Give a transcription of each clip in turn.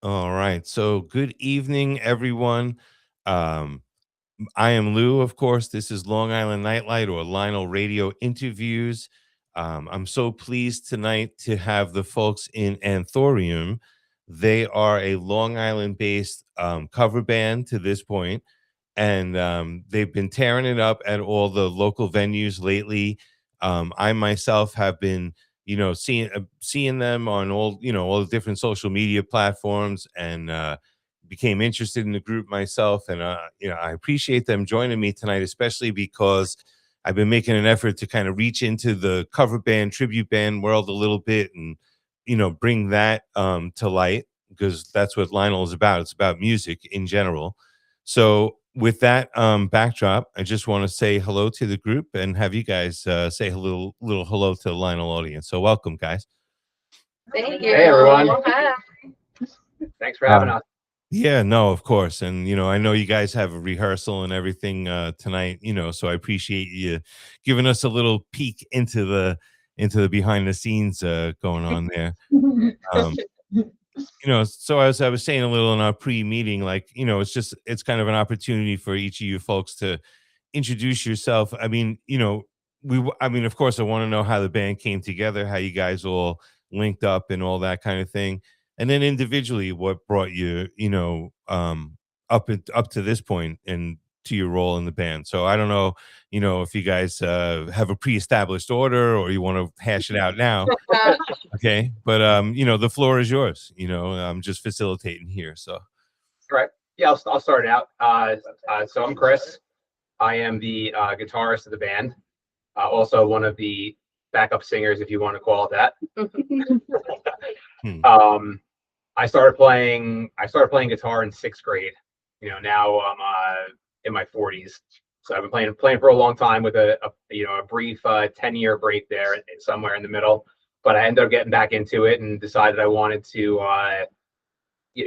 All right. So good evening, everyone. Um, I am Lou, of course. This is Long Island Nightlight or LINL Radio interviews. I'm so pleased tonight to have the folks in Anthurium. They are a Long Island based cover band to this point, and they've been tearing it up at all the local venues lately. I myself have been, seeing them on all the different social media platforms, and became interested in the group myself. And I appreciate them joining me tonight, especially because I've been making an effort to kind of reach into the cover band, tribute band world a little bit, and bring that to light, because that's what Lionel is about. It's about music in general. So with that backdrop, I just want to say hello to the group and have you guys say a little hello to the Lionel audience. So welcome, guys. Thank you. Hey, everyone. Hi. Thanks for having us. Yeah, no, of course. And I know you guys have a rehearsal and everything tonight, so I appreciate you giving us a little peek into the behind the scenes going on there. Um, so as I was saying a little in our pre-meeting, like, it's kind of an opportunity for each of you folks to introduce yourself. I mean, of course, I want to know how the band came together, how you guys all linked up and all that kind of thing. And then individually, what brought you, up to this point and to your role in the band. So I don't know, if you guys have a pre-established order or you want to hash it out now. Okay. But, the floor is yours. I'm just facilitating here. So. Right. Yeah, I'll start it out. So I'm Chris. I am the guitarist of the band. Also one of the backup singers, if you want to call it that. I started playing guitar in 6th grade. Now I'm in my 40s. So I've been playing for a long time with a brief 10-year break there somewhere in the middle. But I ended up getting back into it and decided I wanted to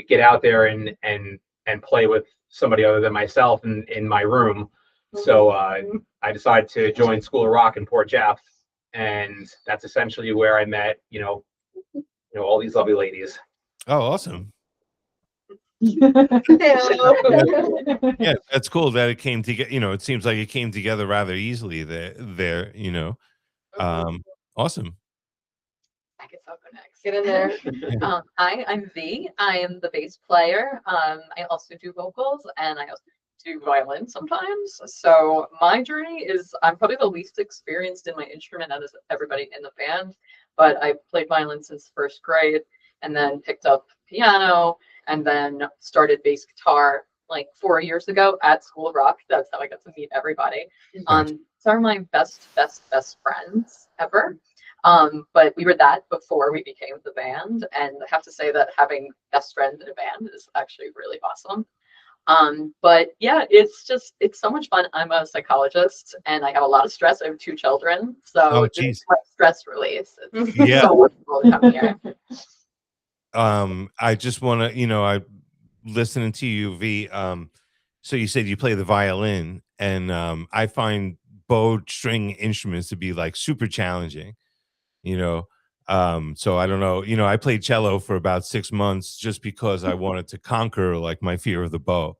get out there and play with somebody other than myself in my room. So I decided to join School of Rock in Port Jeff, and that's essentially where I met all these lovely ladies. Oh, awesome. Yeah, that's cool that it came together. It seems like it came together rather easily there. Awesome. I guess I'll go next. Get in there. Hi, I'm V. I am the bass player. I also do vocals and I also do violin sometimes. So my journey is I'm probably the least experienced in my instrument out of everybody in the band, but I've played violin since 1st grade and then picked up piano and then started bass guitar like 4 years ago at School of Rock. That's how I got to meet everybody. Some are my best friends ever. But we were that before we became the band, and I have to say that having best friends in a band is actually really awesome. But yeah, it's so much fun. I'm a psychologist and I have a lot of stress. I have 2 children, so it's my stress release. It's so wonderful to come here. I just want to, I listening to you, V. So you said you play the violin, and I find bowed string instruments to be like super challenging. So I don't know, I played cello for about 6 months just because I wanted to conquer like my fear of the bow,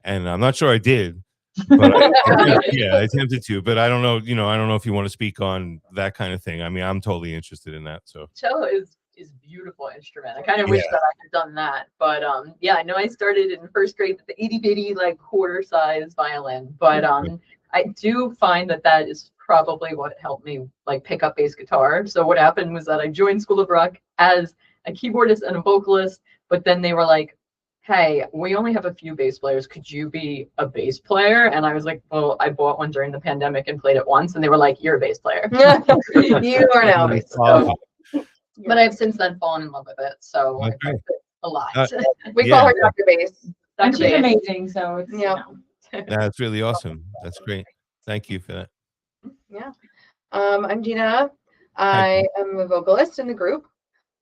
and I'm not sure I did, but I attempted to, but I don't know, I don't know if you want to speak on that kind of thing. I mean, I'm totally interested in that. So cello is a beautiful instrument. I kind of wish that I had done that, but I know I started in 1st grade with the itty bitty like quarter size violin, but I do find that is probably what helped me like pick up bass guitar. So what happened was that I joined School of Rock as a keyboardist and a vocalist, but then they were like, hey, we only have a few bass players. Could you be a bass player? And I was like, well, I bought one during the pandemic and played it once. And they were like, you're a bass player. You are now a bass player. But I've since then fallen in love with it. So I practice it a lot. We call her Dr. Bass. And she's amazing. So it's, that's really awesome. That's great. Thank you for that. Yeah. I'm Gina. I am a vocalist in the group,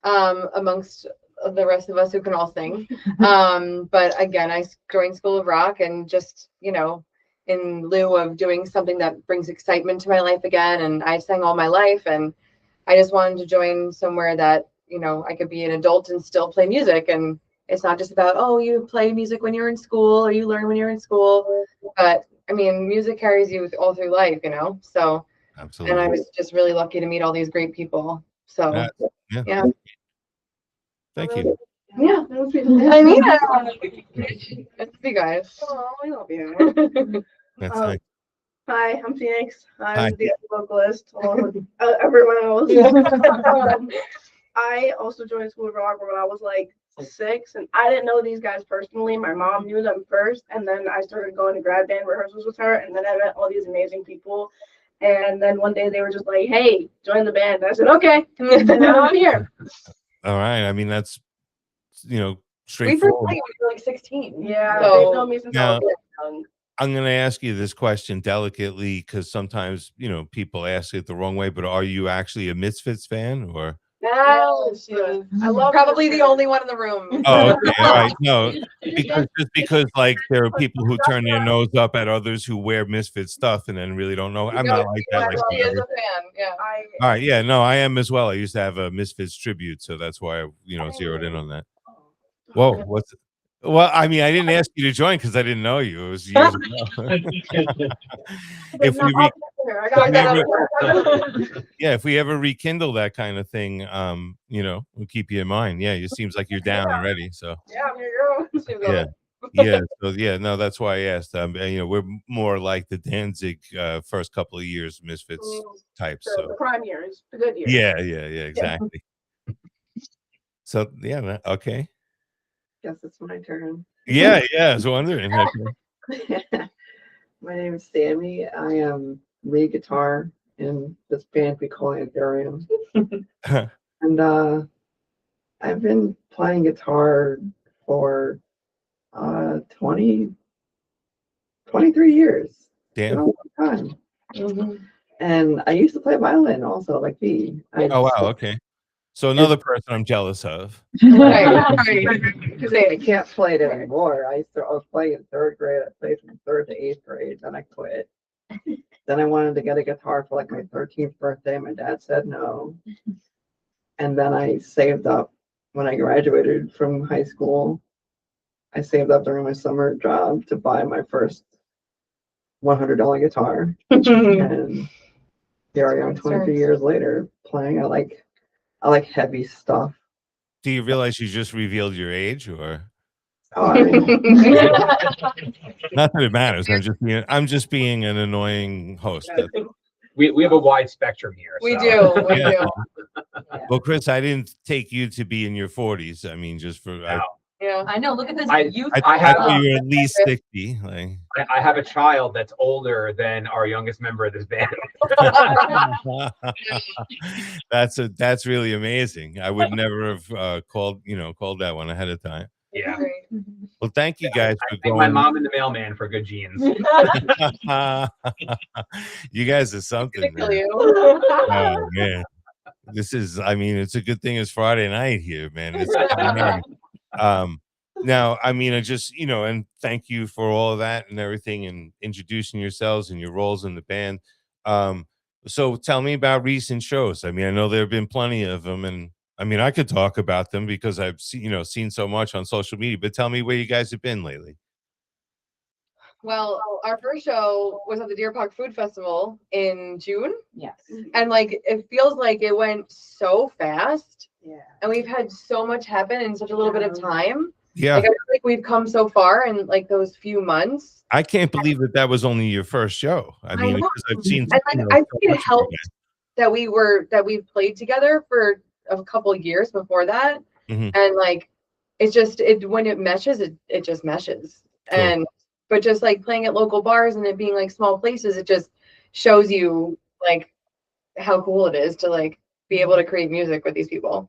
amongst the rest of us who can all sing. But again, I joined School of Rock and just, in lieu of doing something that brings excitement to my life again. And I sang all my life, and I just wanted to join somewhere that, I could be an adult and still play music. And it's not just about, oh, you play music when you're in school or you learn when you're in school, but I mean, music carries you all through life, you know? So, Absolutely. and I was just really lucky to meet all these great people. So, Yeah. yeah. Thank you. Yeah. I mean, it's you guys. Oh, I love you. That's Um, nice. Hi, I'm Phoenix. Hi. I'm the vocalist along with everyone else. I also joined School of Rock when I was like 6, and I didn't know these guys personally. My mom knew them first, and then I started going to grad band rehearsals with her, and then I met all these amazing people. And then one day they were just like, "Hey, join the band." I said, "Okay," and now I'm here. All right. I mean, that's, We first straightforward. played when we were like 16. Yeah, So, they've known me since I Now, was really young. I'm going to ask you this question delicately because sometimes, people ask it the wrong way, but are you actually a Misfits fan or? Yes, I love probably this the only one in the room. Oh, okay. All right. No, because like there are people who turn their nose up at others who wear Misfits stuff and then really don't know. I'm not like that. Like She is whatever. a fan. Yeah. All right. Yeah. No, I am as well. I used to have a Misfits tribute, so that's why I, zeroed in on that. Whoa. What's? Well, I mean, I didn't ask you to join because I didn't know you. It was years ago. If we if we ever rekindle that kind of thing, we'll keep you in mind. Yeah, it seems like you're down already. So Yeah, I'm your girl. yeah. So no, that's why I asked. We're more like the Danzig first couple of years Misfits types. So So the prime years, the good years. yeah, exactly. So yeah, okay. Guess it's my turn. Yeah, I was wondering. My name is Sammy. I am lead guitar in this band we call Anthurium. And I've been playing guitar for 23 years. It's been Damn. a long time. And I used to play violin also, like V. Oh wow, okay. So another person I'm jealous of. I can't play it anymore. I was playing in 3rd grade. I played from 3rd to 8th grade. Then I quit. Then I wanted to get a guitar for like my 13th birthday. My dad said no. And then I saved up when I graduated from high school. I saved up during my summer job to buy my first $100 guitar. And here I am 23 years later playing. I like heavy stuff. Do you realize you just revealed your age, or? Oh, Not that it matters. I'm just being an annoying host. We have a wide spectrum here. We so. do. We Yeah. do. Well, Chris, I didn't take you to be in your 40s. I mean, just for No. Yeah. I know. Look at this I- youth. I I have- thought you were at least 60. Like, I have a child that's older than our youngest member of this band. that's really amazing. I would never have called that one ahead of time. Yeah. Well, thank you guys I for thank my going. mom and the mailman for good genes. You guys are something. Kill Man. you. Oh man, it's a good thing it's Friday night here, man. It's now, I just, and thank you for all of that and everything and introducing yourselves and your roles in the band. So tell me about recent shows. I know there have been plenty of them, and I could talk about them because I've seen so much on social media, but tell me where you guys have been lately. Well, our first show was at the Deer Park Food Festival in June. Yes. And it feels like it went so fast. Yeah. And we've had so much happen in such a little bit of time. Yeah. I feel like we've come so far in those few months. I can't believe that was only your first show. know. Because I've seen. And I think it helped that we've played together for a couple of years before that. Mhm. And it's just when it meshes, it just meshes. Cool. But just playing at local bars and it being small places, it just shows you how cool it is to be able to create music with these people.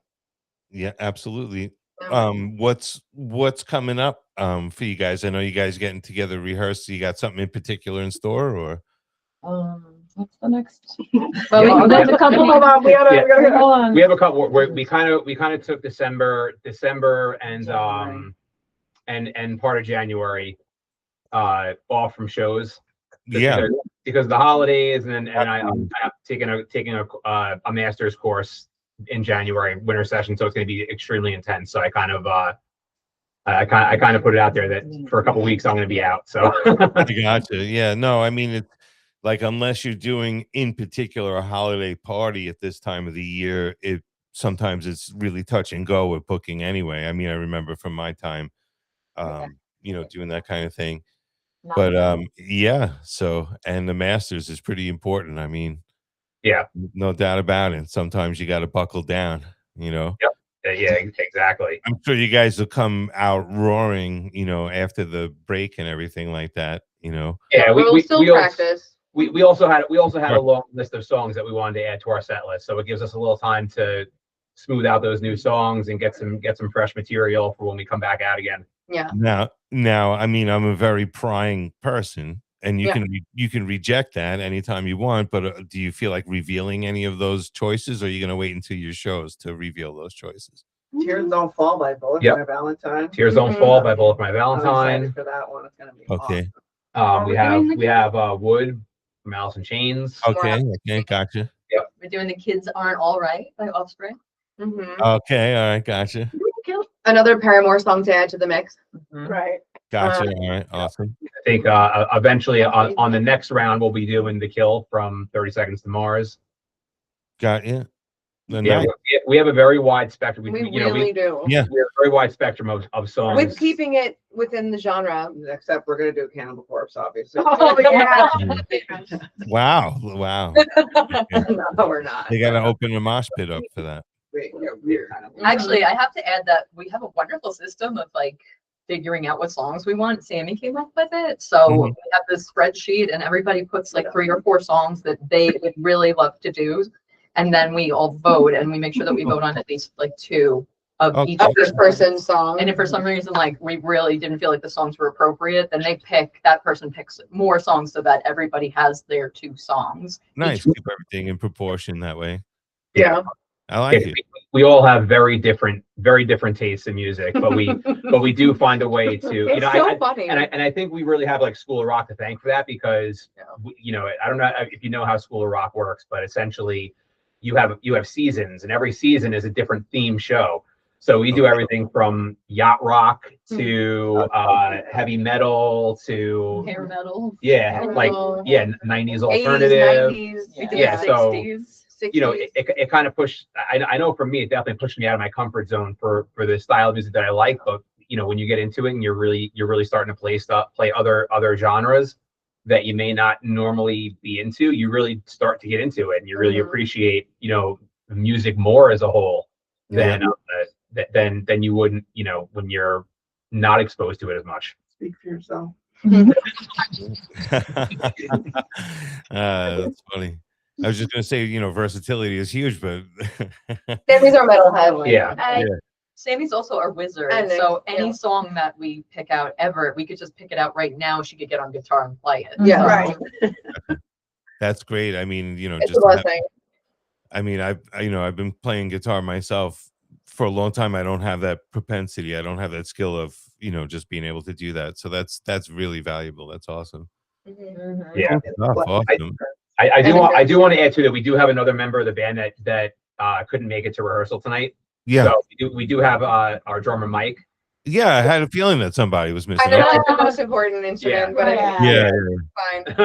Yeah, absolutely. What's coming up for you guys? I know you guys getting together, rehearse. You got something in particular in store, or? What's the next? Well, there's a couple. Hold on, we gotta Hold on. We have a couple. We kind of took December and and part of January off from shows. Yeah. Because of the holidays, and I'm taking a master's course in January, winter session, so it's going to be extremely intense. So I kind of I kind of put it out there that for a couple weeks I'm going to be out. So I gotcha. Yeah, no, I mean it's like unless you're doing in particular a holiday party at this time of the year, it sometimes it's really touch and go with booking anyway. I mean, I remember from my time, doing that kind of thing. But yeah, so and the Masters is pretty important. I mean, yeah, no doubt about it. Sometimes you got to buckle down, you know. yep, yeah, exactly. I'm sure you guys will come out roaring, after the break and everything like that, Yeah, We'll still practice. We also had a Right. long list of songs that we wanted to add to our set list, so it gives us a little time to smooth out those new songs and get some fresh material for when we come back out again. Yeah. Now, I mean, I'm a very prying person, and you Yeah. can reject that anytime you want. But do you feel like revealing any of those choices, or are you going to wait until your shows to reveal those choices? Tears Don't Fall by Bullet Yep. for My Valentine. Tears Don't Fall by Bullet for My I'm Valentine. excited for that one. It's gonna be Okay. awesome. We have Wood from Alice in Chains. Okay. Gotcha. We're doing The Kids Aren't All Right by Offspring. Mhm. Okay. All right. Gotcha. Another Paramore song to add to the mix. Right. Gotcha. All right. Awesome. I think eventually on the next round we'll be doing The Kill from 30 Seconds to Mars. Got you. Yeah, we have a very wide spectrum. We really do. Yeah. We have a very wide spectrum of songs. With keeping it within the genre. Except we're gonna do Cannibal Corpse, obviously. Oh yeah. Wow. No, we're not. They got to open a mosh pit up for that. We're kind of Actually, I have to add that we have a wonderful system of like figuring out what songs we want. Sammy came up with it. So Mhm. we have this spreadsheet and everybody puts like 3 or 4 songs that they would really love to do. And then we all vote and we make sure that we vote on at least like 2 of Okay. each Of this person's song. And if for some reason like we really didn't feel like the songs were appropriate, then that person picks more songs so that everybody has their 2 songs. Nice. Keep everything in proportion that way. Yeah. I like Yeah, it. we all have very different tastes in music, but we do find a way to, It's so funny. and I think we really have like School of Rock to thank for that because I don't know if you know how School of Rock works, but essentially you have seasons and every season is a different theme show. So we do everything from yacht rock to heavy metal to Hair metal. like Oh. 90s 80s, alternative. 90s, We did Yeah, so- 60s. 60s. It kind of pushed. I know for me, it definitely pushed me out of my comfort zone for the style of music that I like. But when you get into it and you're really starting to play other genres that you may not normally be into, you really start to get into it and you really Mhm. appreciate music more as a whole than you wouldn't when you're not exposed to it as much. Speak for yourself. That's funny. I was just gonna say, versatility is huge, but Sammy's our metalhead. Yeah. And Sammy's also our wizard. And So yeah. any song that we pick out ever, we could just pick it out right now. She could get on guitar and play it. Yeah. Right. that's great. I mean, It's just a blessing. I mean, I've been playing guitar myself for a long time. I don't have that propensity. I don't have that skill of, just being able to do that. So that's really valuable. That's awesome. Mhm. Yeah. Awesome. I do want to add too that we do have another member of the band that couldn't make it to rehearsal tonight. Yeah. So we do have our drummer Mike. Yeah. I had a feeling that somebody was I missing. know out. it's the most important instrument, but Yeah. Yeah. it's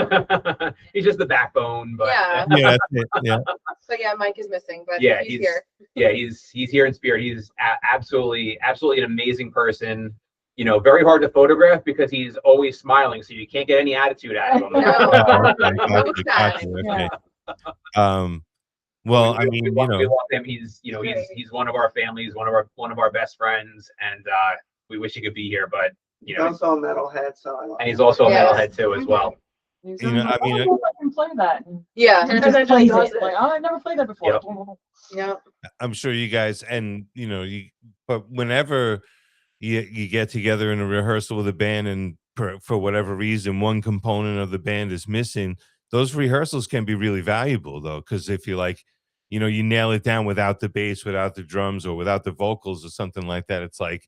fine. He's just the backbone, but Yeah. Yeah. That's it. Yeah. So yeah, Mike is missing, but Yeah, he's here. he's here in spirit. He's absolutely an amazing person. Very hard to photograph because he's always smiling, so you can't get any attitude out of him. No. Oh, okay. No Gotcha. Okay. Well, I mean, we love him. He's one of our families, one of our best friends, and we wish he could be here, but He's also a metalhead, so I love and he's also a Yes. metalhead too as well. I mean, I can play that. And Yeah. he And just then plays does it. it. Like, oh, I never played that before. Yep. Yeah. I'm sure you guys, and but whenever you get together in a rehearsal with a band, and for whatever reason one component of the band is missing, those rehearsals can be really valuable though, because if you you nail it down without the bass, without the drums, or without the vocals or something like that, it's like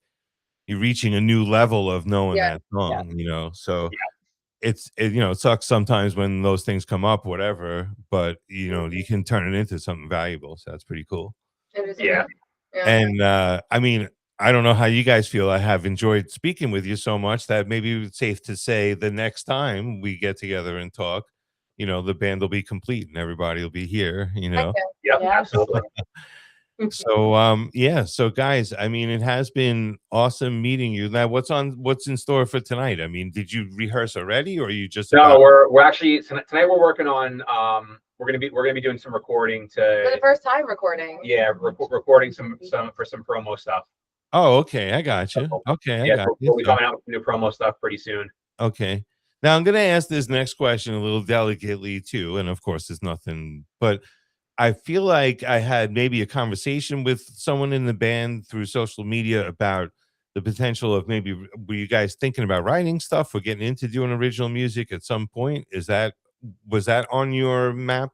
you're reaching a new level of knowing Yeah. that song. So it sucks sometimes when those things come up, whatever, but you can turn it into something valuable. So that's pretty cool. It is. Yeah. Yeah. And I mean, I don't know how you guys feel. I have enjoyed speaking with you so much that maybe it's safe to say the next time we get together and talk, the band will be complete and everybody will be here. Yep, Yeah. absolutely. So yeah, so guys, I mean, it has been awesome meeting you. Now, what's in store for tonight? I mean, did you rehearse already, or are you just No, we're actually tonight we're working on we're gonna be doing some recording For the to first time recording. recording some promo stuff. Oh, okay, I got you. So, Okay, I yeah, got so you. we'll be coming out with new promo stuff pretty soon. Okay. Now I'm going to ask this next question a little delicately too, and of course, there's nothing, but I feel like I had maybe a conversation with someone in the band through social media about the potential of maybe were you guys thinking about writing stuff or getting into doing original music at some point? Was that on your map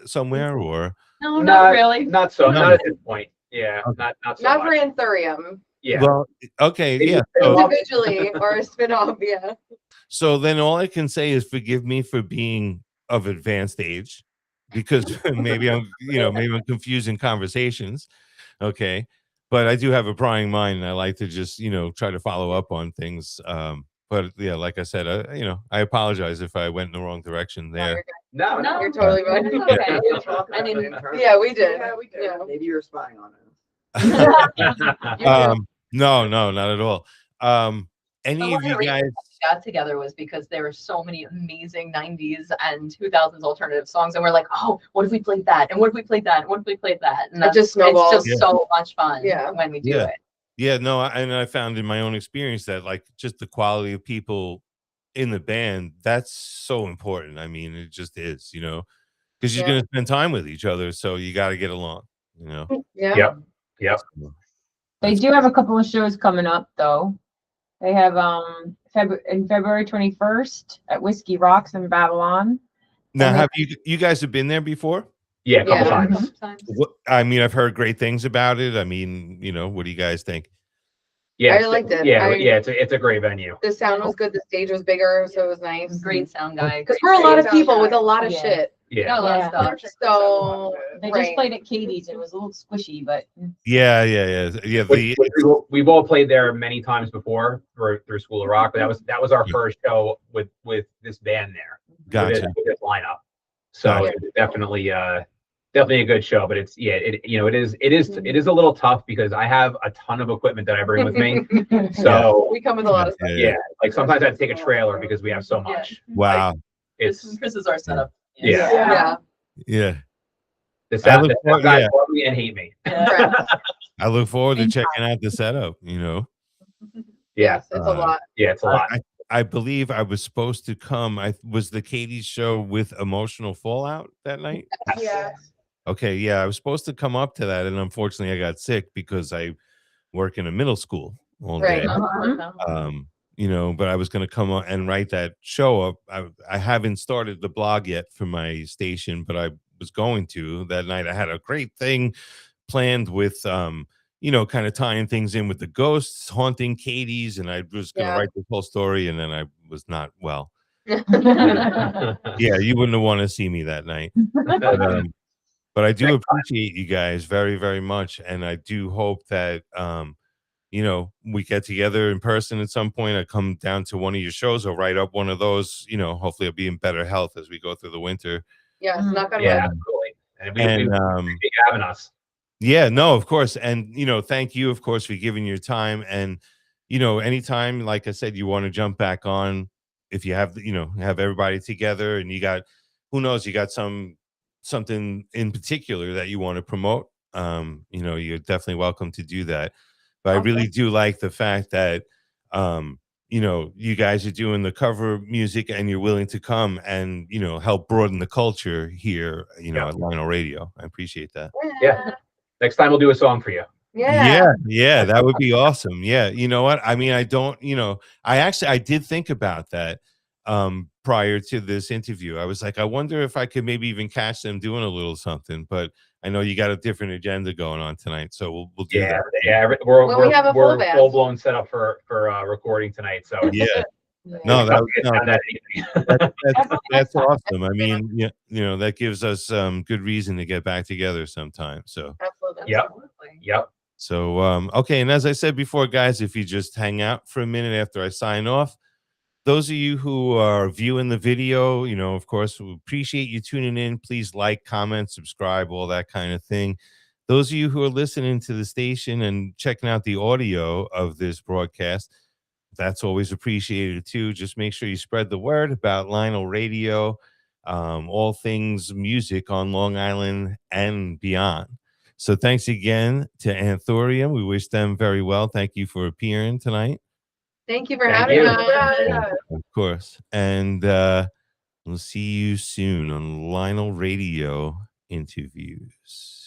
somewhere or? No, not really. Not so. No. Not at this point. Yeah, Okay. not so Not for much. Anthurium. Yeah. Well, okay, Maybe yeah. spin off. Individually or a spin-off, yeah. So then all I can say is forgive me for being of advanced age because maybe I'm confusing conversations. Okay. But I do have a prying mind and I like to just, try to follow up on things. But yeah, like I said, I apologize if I went in the wrong direction there. No, No, You're totally right. it's okay. I mean, Yeah, we did. Yeah, we did. Yeah. Maybe you're spying on us. No, not at all. Any But of one you of the guys, reasons we got together was because there were so many amazing 90s and 2000s alternative songs, and we're like, oh, what if we played that? And what if we played that? And what if we played that? And It just snowballs. it's just so much fun Yeah. when we do Yeah. it. yeah, no, and I found in my own experience that like just the quality of people in the band, that's so important. I mean, it just is, because you're Yeah. going to spend time with each other. So you got to get along, Yeah. Yep. Yep. They do have a couple of shows coming up though. They have February 21st at Whiskey Rocks in Babylon. Now, And have you guys have been there before? Yeah, a couple Yeah. times. Sometimes. I mean, I've heard great things about it. I mean, what do you guys think? Yeah, I liked it. Yeah, it's a great venue. The sound was good. The stage was bigger, so it was nice. Great sound guy. Because we're a lot of Sound people guy. with a lot of Yeah. shit. We Yeah. got a lot of Yeah. stuff. So They right. just played at Katie's. It was a little squishy, but Yeah. We've all played there many times before through School of Rock, but that was our first show with this band there. Gotcha. With this lineup. So Gotcha. it's definitely a good show, but it is a little tough because I have a ton of equipment that I bring with me. So We come with a lot of stuff. yeah, like sometimes I have to take a trailer because we have so much. Wow. It's This is our setup. Yeah. Yeah. Yeah. the I sound look forward- guys yeah. love me and hate me. Right. I look forward to Anytime. checking out the setup, Yeah, Yes, it's a lot. yeah, it's a lot. I believe I was supposed to come. Was the Katie's show with Emotional Fallout that night? Yeah. Okay, yeah, I was supposed to come up to that, and unfortunately, I got sick because I work in a middle school all Right. day. Uh-huh. But I was going to come and write that show up. I haven't started the blog yet for my station, but I was going to that night. I had a great thing planned with, kind of tying things in with the ghosts haunting Katie's, and I was going to Yeah. write the whole story, and then I was not well. Yeah. Yeah, you wouldn't have wanted to see me that night. But I do appreciate you guys very, very much, and I do hope that we get together in person at some point. I come down to one of your shows or write up one of those. Hopefully I'll be in better health as we go through the winter. Yes, knock on Yeah, wood. absolutely. And we And appreciate you having us. yeah, no, of course, and thank you, of course, for giving your time. And anytime, like I said, you want to jump back on, if you have have everybody together, and you got, who knows, you got something in particular that you want to promote. You're definitely welcome to do that. But I really do like the fact that, you guys are doing the cover music and you're willing to come and, help broaden the culture here, at LINL Radio. I appreciate that. Yeah. Next time we'll do a song for you. Yeah, that would be awesome. Yeah. You know what? I mean, I did think about that prior to this interview. I was like, I wonder if I could maybe even catch them doing a little something, but I know you got a different agenda going on tonight, so we'll do that. Yeah. When we have a full We're band. full blown set up for recording tonight. So Yeah. No, that that's awesome. I mean, that gives us good reason to get back together sometime. So Absolutely. Yep. Absolutely. Yep. So, okay. And as I said before, guys, if you just hang out for a minute after I sign off, those of you who are viewing the video, of course, we appreciate you tuning in. Please like, comment, subscribe, all that kind of thing. Those of you who are listening to the station and checking out the audio of this broadcast, that's always appreciated too. Just make sure you spread the word about LINL Radio, all things music on Long Island and beyond. So thanks again to Anthurium. We wish them very well. Thank you for appearing tonight. Thank you for Thank having you. us. Of course. And we'll see you soon on LINL Radio interviews.